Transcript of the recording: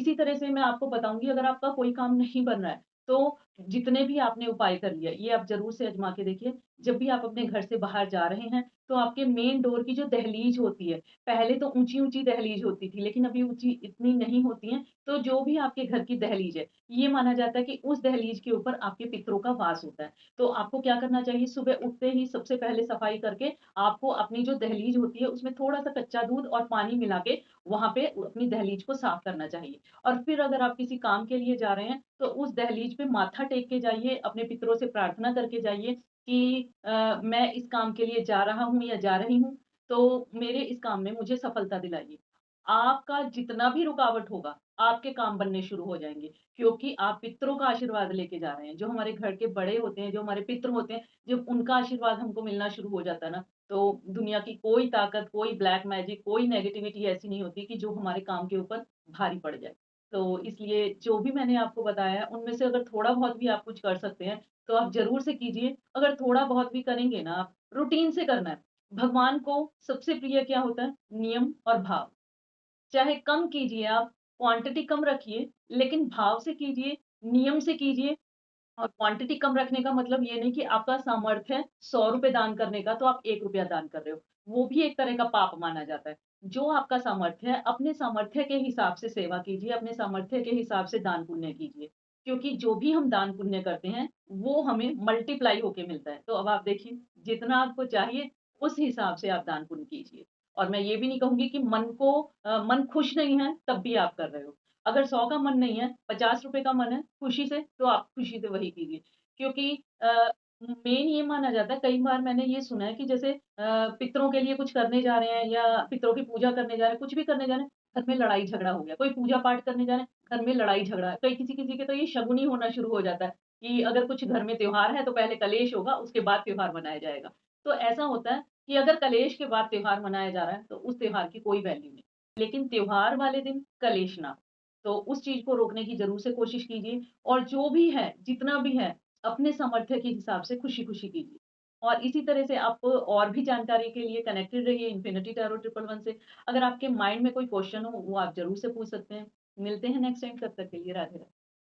इसी तरह से मैं आपको बताऊँगी अगर आपका कोई काम नहीं बन रहा है, तो जितने भी आपने उपाय कर लिए, ये आप ज़रूर से आज़मा के देखिए। जब भी आप अपने घर से बाहर जा रहे हैं, तो आपके मेन डोर की जो दहलीज़ होती है, पहले तो ऊँची-ऊँची दहलीज़ होती थी, लेकिन अभी ऊँची इतनी नहीं होती हैं, तो जो भी आपके घर की दहलीज़ है, ये माना जाता है कि उस दहलीज़ के ऊपर आपके पितरों का वास होता है। तो आपको क्या करना चाहिए, सुबह उठते ही सबसे पहले सफाई करके आपको अपनी जो दहलीज़ होती है, उसमें थोड़ा-सा कच्चा दूध और पानी मिला के वहाँ पे अपनी दहलीज को साफ करना चाहिए। और फिर अगर आप किसी काम के लिए जा रहे हैं, तो उस दहलीज पे माथा टेक के जाइए, अपने पितरों से प्रार्थना करके जाइए कि मैं इस काम के लिए जा रहा हूँ या जा रही हूँ, तो मेरे इस काम में मुझे सफलता दिलाइए। आपका जितना भी रुकावट होगा, आपके काम बनने शुरू हो जाएँगे, क्योंकि आप पितरों का आशीर्वाद लेके जा रहे हैं। जो हमारे घर के बड़े होते हैं, जो हमारे पितृ होते हैं, जब उनका आशीर्वाद हमको मिलना शुरू हो जाता है ना, तो दुनिया की कोई ताकत, कोई ब्लैक मैजिक, कोई नेगेटिविटी ऐसी नहीं होती कि जो हमारे काम के ऊपर भारी पड़ जाए। तो इसलिए जो भी मैंने आपको बताया है, उनमें से अगर थोड़ा-बहुत भी आप कुछ कर सकते हैं, तो आप ज़रूर से कीजिए। अगर थोड़ा-बहुत भी करेंगे ना आप, रूटीन से करना है। भगवान को सबसे प्रिय क्या होता है? नियम और भाव। चाहे कम कीजिए आप, क्वांटिटी कम रखिए, लेकिन भाव से कीजिए, नियम से कीजिए और क्वांटिटी कम रखने का मतलब ये नहीं कि आपका सामर्थ्य है ₹100 दान करने का, तो आप ₹1 दान कर रहे हो। वो भी एक तरह का पाप माना जाता है। जो आपका सामर्थ्य है, अपने सामर्थ्य के हिसाब से सेवा कीजिए, अपने सामर्थ्य के हिसाब से दान पुण्य कीजिए। क्योंकि जो भी हम दान पुण्य करते हैं, वो हमें मल्टीप्लाई होके मिलता है। तो अब आप देखिए, जितना आपको चाहिए, उस हिसाब से आप दान पुण्य कीजिए। और मैं ये भी नहीं कहूँगी कि मन खुश नहीं है, तब भी आप कर रहे हो। अगर 100 का मन नहीं है, ₹50 का मन है खुशी से, तो आप खुशी से वही कीजिए। क्योंकि मेन ये माना जाता है, कई बार मैंने ये सुना है कि जैसे पितरों के लिए कुछ करने जा रहे हैं या पितरों की पूजा करने जा रहे हैं, कुछ भी करने जा रहे हैं, घर में लड़ाई-झगड़ा हो गया। कोई पूजा-पाठ करने जा रहे हैं, घर में लड़ाई-झगड़ा। कई किसी-किसी के तो ये शगुनी होना शुरू हो जाता है कि अगर कुछ घर में त्योहार है, तो पहले कलेश होगा, उसके बाद त्योहार मनाया जाएगा। तो ऐसा होता है कि अगर कलेश के बाद त्योहार मनाया जा रहा है, तो उस त्योहार की कोई वैल्यू नहीं। लेकिन त्योहार वाले दिन कलेश ना हो। तो उस चीज़ को रोकने की ज़रूर से कोशिश कीजिए और जो भी है, जितना भी है, अपने सामर्थ्य के हिसाब से खुशी-खुशी कीजिए। और इसी तरह से आप और भी जानकारी के लिए कनेक्टेड रहिए इन्फिनिटी टैरो 111 से। अगर आपके माइंड में कोई क्वेश्चन हो, वो आप ज़रूर से पूछ सकते हैं। मिलते हैं नेक्स्ट टाइम, तब तक के लिए राधे-राधे।